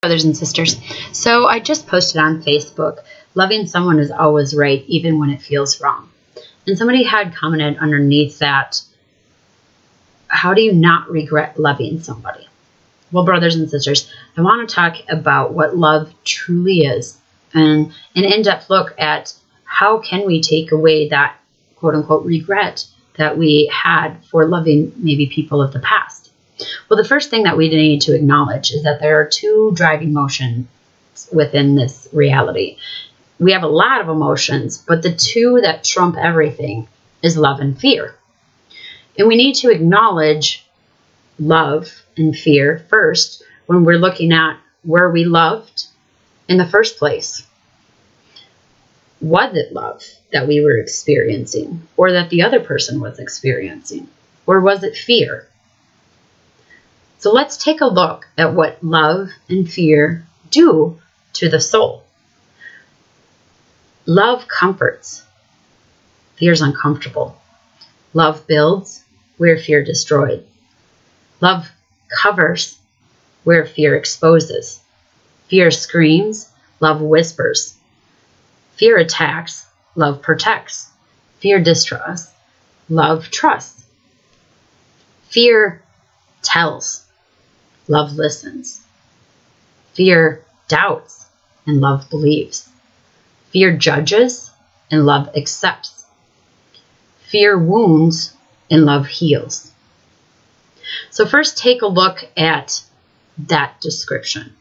Brothers and sisters. So I just posted on Facebook, loving someone is always right, even when it feels wrong. And somebody had commented underneath that, how do you not regret loving somebody? Well, brothers and sisters, I want to talk about what love truly is and an in-depth look at how can we take away that quote-unquote regret that we had for loving maybe people of the past. Well, the first thing that we need to acknowledge is that there are two driving motions within this reality. We have a lot of emotions, but the two that trump everything is love and fear. And we need to acknowledge love and fear first when we're looking at where we loved in the first place. Was it love that we were experiencing or that the other person was experiencing? Or was it fear? So let's take a look at what love and fear do to the soul. Love comforts. Fear is uncomfortable. Love builds where fear destroyed. Love covers where fear exposes. Fear screams, love whispers. Fear attacks, love protects. Fear distrusts, love trusts. Fear tells, love listens. Fear doubts, and love believes. Fear judges, and love accepts. Fear wounds, and love heals. So first, take a look at that description.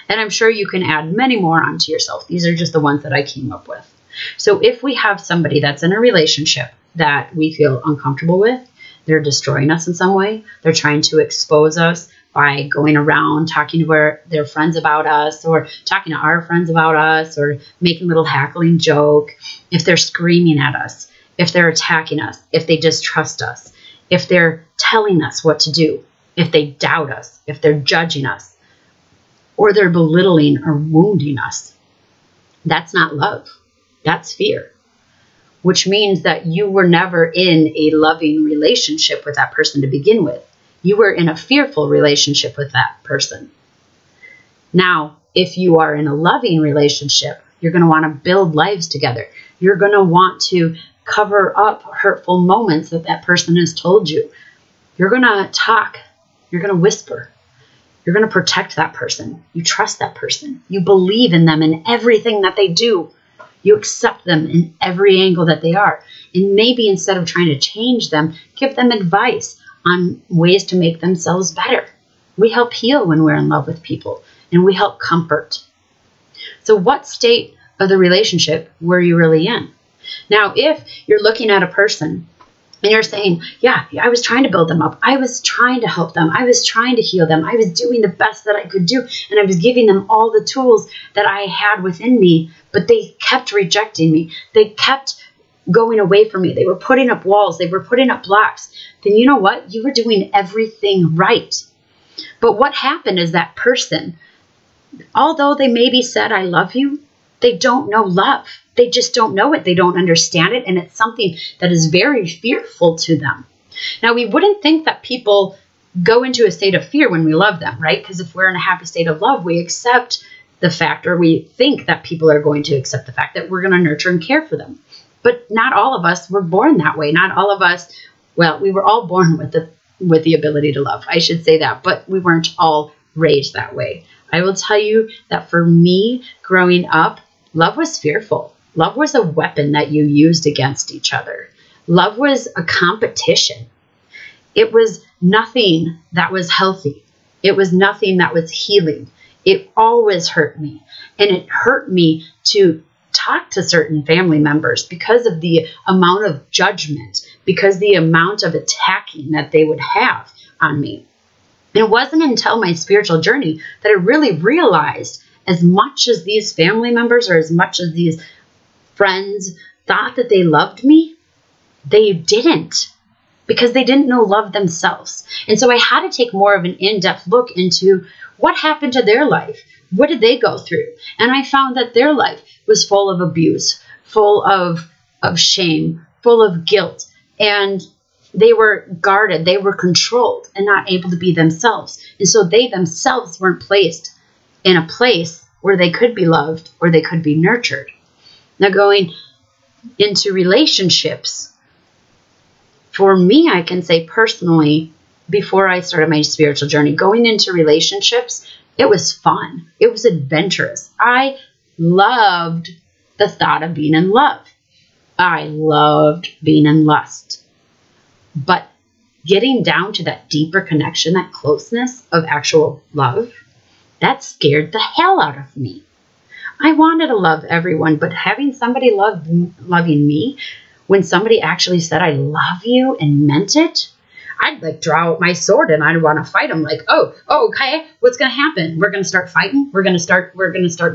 And I'm sure you can add many more onto yourself. These are just the ones that I came up with. So if we have somebody that's in a relationship that we feel uncomfortable with, they're destroying us in some way, they're trying to expose us by going around talking to their friends about us or talking to our friends about us or making a little hackling joke, if they're screaming at us, if they're attacking us, if they distrust us, if they're telling us what to do, if they doubt us, if they're judging us, or they're belittling or wounding us, that's not love. That's fear, which means that you were never in a loving relationship with that person to begin with. You were in a fearful relationship with that person. Now, if you are in a loving relationship, you're going to want to build lives together. You're going to want to cover up hurtful moments that that person has told you. You're going to talk. You're going to whisper. You're going to protect that person. You trust that person. You believe in them in everything that they do. You accept them in every angle that they are. And maybe instead of trying to change them, give them advice on ways to make themselves better. We help heal when we're in love with people, and we help comfort. So what state of the relationship were you really in? Now, if you're looking at a person and you're saying, yeah, I was trying to build them up. I was trying to help them. I was trying to heal them. I was doing the best that I could do. And I was giving them all the tools that I had within me, but they kept rejecting me. They kept going away from me. They were putting up walls. They were putting up blocks. Then you know what? You were doing everything right. But what happened is that person, although they maybe said, I love you, they don't know love. They just don't know it. They don't understand it. And it's something that is very fearful to them. Now, we wouldn't think that people go into a state of fear when we love them, right? Because if we're in a happy state of love, we accept the fact, or we think that people are going to accept the fact that we're going to nurture and care for them. But not all of us were born that way. Not all of us, well, we were all born with the ability to love. I should say that, but we weren't all raised that way. I will tell you that for me, growing up, love was fearful. Love was a weapon that you used against each other. Love was a competition. It was nothing that was healthy. It was nothing that was healing. It always hurt me. And it hurt me to talk to certain family members because of the amount of judgment, because the amount of attacking that they would have on me. And it wasn't until my spiritual journey that I really realized, as much as these family members or as much as these friends thought that they loved me, they didn't, because they didn't know love themselves. And so I had to take more of an in-depth look into what happened to their life. What did they go through? And I found that their life was full of abuse, full of shame, full of guilt. And they were guarded, they were controlled and not able to be themselves. And so they themselves weren't placed in a place where they could be loved or they could be nurtured. Now, going into relationships, for me, I can say personally, before I started my spiritual journey, going into relationships, it was fun. It was adventurous. I loved the thought of being in love. I loved being in lust. But getting down to that deeper connection, that closeness of actual love, that scared the hell out of me. I wanted to love everyone, but having somebody loving me, when somebody actually said, I love you and meant it, I'd like draw out my sword and I'd want to fight them. Like, oh, okay, what's going to happen? We're going to start fighting. We're going to start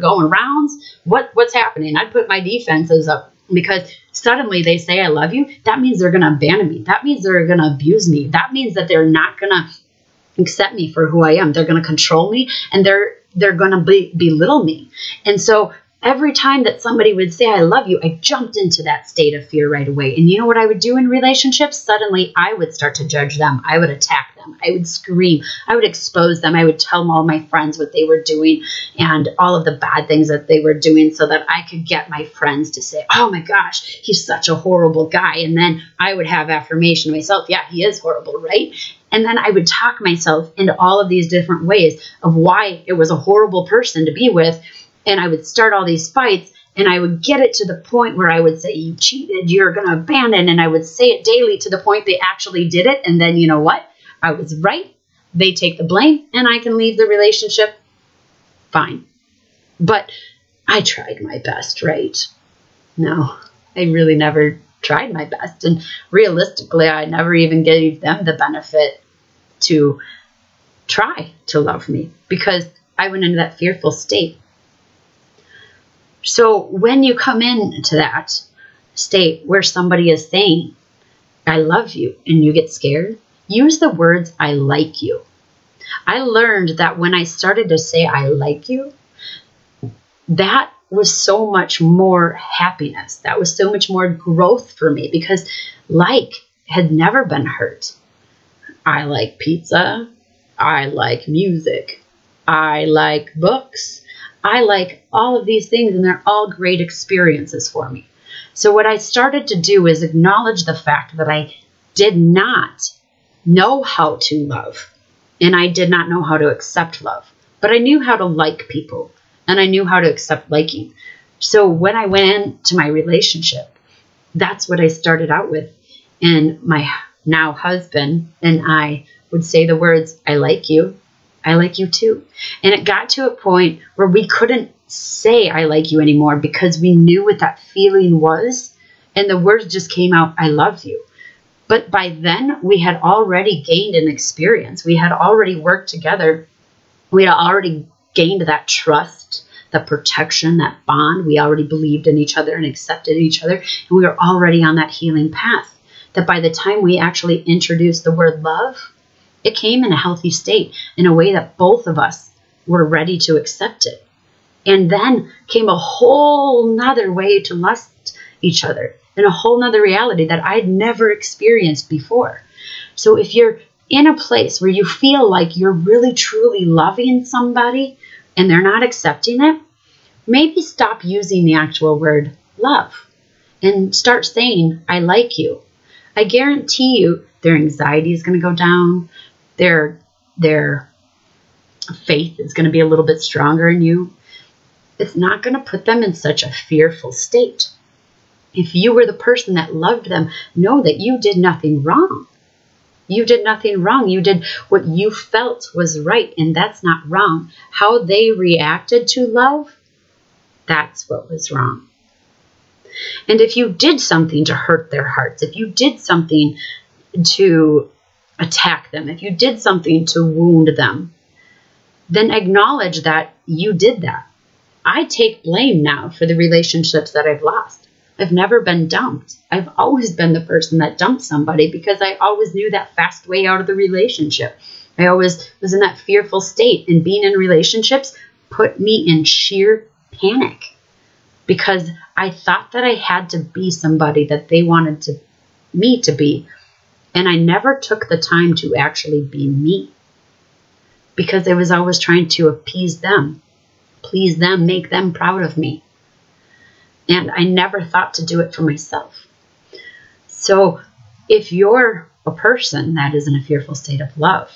going rounds. What's happening? I'd put my defenses up, because suddenly they say, I love you. That means they're going to abandon me. That means they're going to abuse me. That means that they're not going to accept me for who I am. They're going to control me, and they're going to belittle me. And so every time that somebody would say, I love you, I jumped into that state of fear right away. And you know what I would do in relationships? Suddenly I would start to judge them. I would attack them. I would scream. I would expose them. I would tell all my friends what they were doing and all of the bad things that they were doing, so that I could get my friends to say, oh my gosh, he's such a horrible guy. And then I would have affirmation myself. Yeah, he is horrible, right? And then I would talk myself into all of these different ways of why it was a horrible person to be with. And I would start all these fights, and I would get it to the point where I would say, you cheated, you're going to abandon. And I would say it daily to the point they actually did it. And then you know what? I was right. They take the blame, and I can leave the relationship. Fine. But I tried my best, right? No, I really never tried my best. And realistically, I never even gave them the benefit to try to love me, because I went into that fearful state. So when you come into that state where somebody is saying, I love you, and you get scared, use the words, I like you. I learned that when I started to say, I like you, that was so much more happiness. That was so much more growth for me, because like had never been hurt. I like pizza. I like music. I like books. I like all of these things, and they're all great experiences for me. So what I started to do is acknowledge the fact that I did not know how to love, and I did not know how to accept love, but I knew how to like people, and I knew how to accept liking. So when I went into my relationship, that's what I started out with. And my now husband and I would say the words, I like you too. And it got to a point where we couldn't say I like you anymore, because we knew what that feeling was. And the words just came out, I love you. But by then we had already gained an experience. We had already worked together. We had already gained that trust, the protection, that bond. We already believed in each other and accepted each other. And we were already on that healing path, that by the time we actually introduced the word love, it came in a healthy state, in a way that both of us were ready to accept it. And then came a whole nother way to lust each other, and a whole nother reality that I'd never experienced before. So if you're in a place where you feel like you're really truly loving somebody and they're not accepting it, maybe stop using the actual word love and start saying, I like you. I guarantee you their anxiety is going to go down. Their faith is going to be a little bit stronger in you. It's not going to put them in such a fearful state. If you were the person that loved them, know that you did nothing wrong. You did nothing wrong. You did what you felt was right, and that's not wrong. How they reacted to love, that's what was wrong. And if you did something to hurt their hearts, if you did something to attack them, if you did something to wound them, then acknowledge that you did that. I take blame now for the relationships that I've lost. I've never been dumped. I've always been the person that dumped somebody, because I always knew that fast way out of the relationship. I always was in that fearful state, and being in relationships put me in sheer panic, because I thought that I had to be somebody that they wanted me to be. And I never took the time to actually be me, because I was always trying to appease them. please them, make them proud of me. And I never thought to do it for myself. So if you're a person that is in a fearful state of love,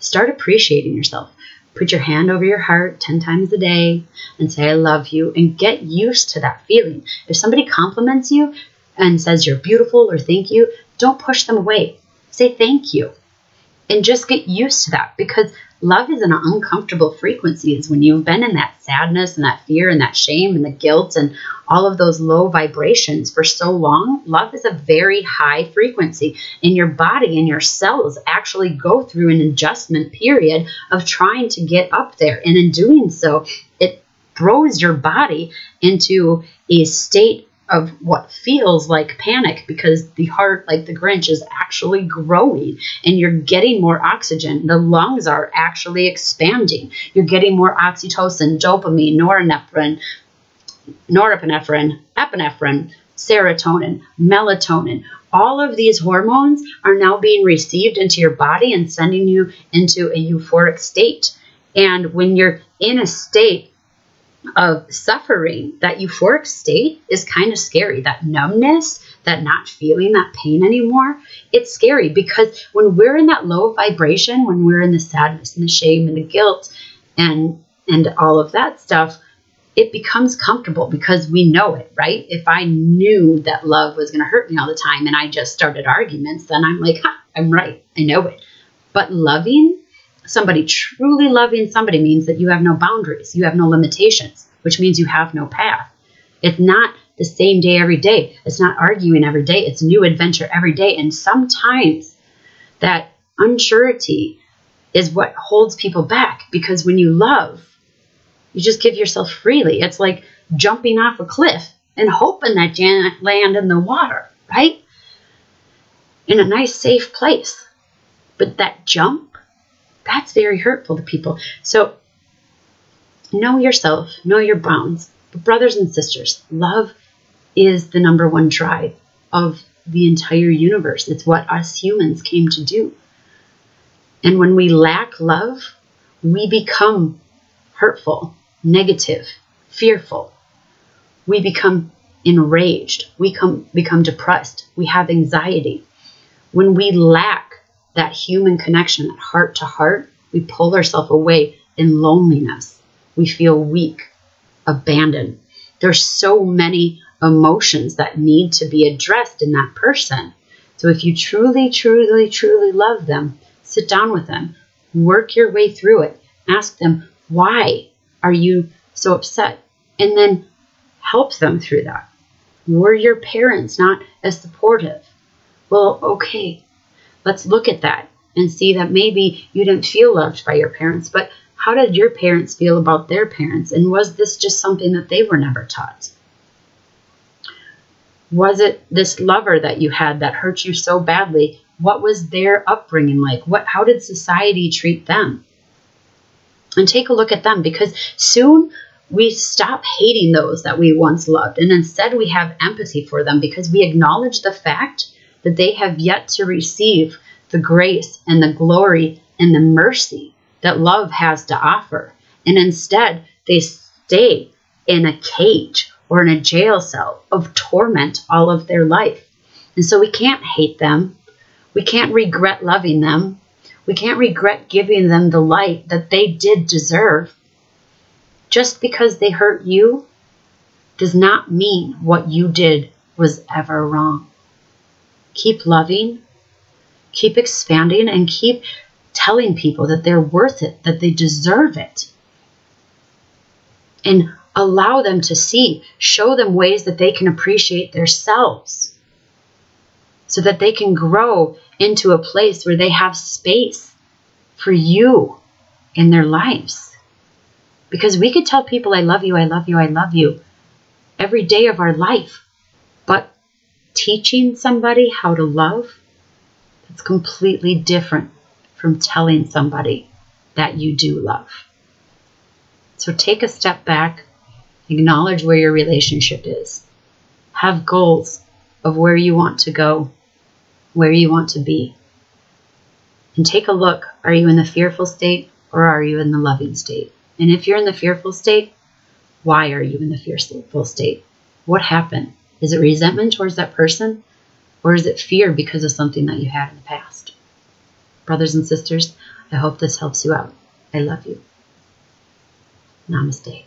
start appreciating yourself. Put your hand over your heart 10 times a day and say, I love you, and get used to that feeling. If somebody compliments you and says you're beautiful or thank you, don't push them away. Say thank you. And just get used to that, because love is an uncomfortable frequency. Is when you've been in that sadness and that fear and that shame and the guilt and all of those low vibrations for so long. Love is a very high frequency, and your body and your cells actually go through an adjustment period of trying to get up there. And in doing so, it throws your body into a state of what feels like panic, because the heart, like the Grinch, is actually growing and you're getting more oxygen. The lungs are actually expanding. You're getting more oxytocin, dopamine, norepinephrine, epinephrine, serotonin, melatonin. All of these hormones are now being received into your body and sending you into a euphoric state. And when you're in a state of suffering, that euphoric state is kind of scary. That numbness, that not feeling that pain anymore, it's scary, because when we're in that low vibration, when we're in the sadness and the shame and the guilt and all of that stuff, it becomes comfortable because we know it, right? If I knew that love was going to hurt me all the time and I just started arguments, then I'm like, I'm right. I know it. But loving somebody, truly loving somebody, means that you have no boundaries. You have no limitations, which means you have no path. It's not the same day every day. It's not arguing every day. It's new adventure every day. And sometimes that unsurety is what holds people back, because when you love, you just give yourself freely. It's like jumping off a cliff and hoping that you land in the water, right? In a nice, safe place. But that jump, that's very hurtful to people. So know yourself, know your bounds. But brothers and sisters, love is the #1 drive of the entire universe. It's what us humans came to do. And when we lack love, we become hurtful, negative, fearful. We become enraged. We become depressed. We have anxiety. When we lack that human connection, that heart to heart, we pull ourselves away in loneliness. We feel weak, abandoned. There's so many emotions that need to be addressed in that person. So if you truly, truly, truly love them, sit down with them, work your way through it. Ask them, why are you so upset? And then help them through that. Were your parents not as supportive? Well, okay. Let's look at that and see that maybe you didn't feel loved by your parents, but how did your parents feel about their parents? And was this just something that they were never taught? Was it this lover that you had that hurt you so badly? What was their upbringing like? How did society treat them? And take a look at them, because soon we stop hating those that we once loved, and instead we have empathy for them, because we acknowledge the fact that they have yet to receive the grace and the glory and the mercy that love has to offer. And instead, they stay in a cage or in a jail cell of torment all of their life. And so we can't hate them. We can't regret loving them. We can't regret giving them the light that they did deserve. Just because they hurt you does not mean what you did was ever wrong. Keep loving, keep expanding, and keep telling people that they're worth it, that they deserve it. And allow them to see, show them ways that they can appreciate themselves, so that they can grow into a place where they have space for you in their lives. Because we could tell people, I love you, I love you, I love you, every day of our life. But teaching somebody how to love, that's completely different from telling somebody that you do love. So take a step back, acknowledge where your relationship is, have goals of where you want to go, where you want to be, and take a look. Are you in the fearful state or are you in the loving state? And if you're in the fearful state, Why are you in the fearful state? What happened? Is it resentment towards that person? Or is it fear because of something that you had in the past? Brothers and sisters, I hope this helps you out. I love you. Namaste.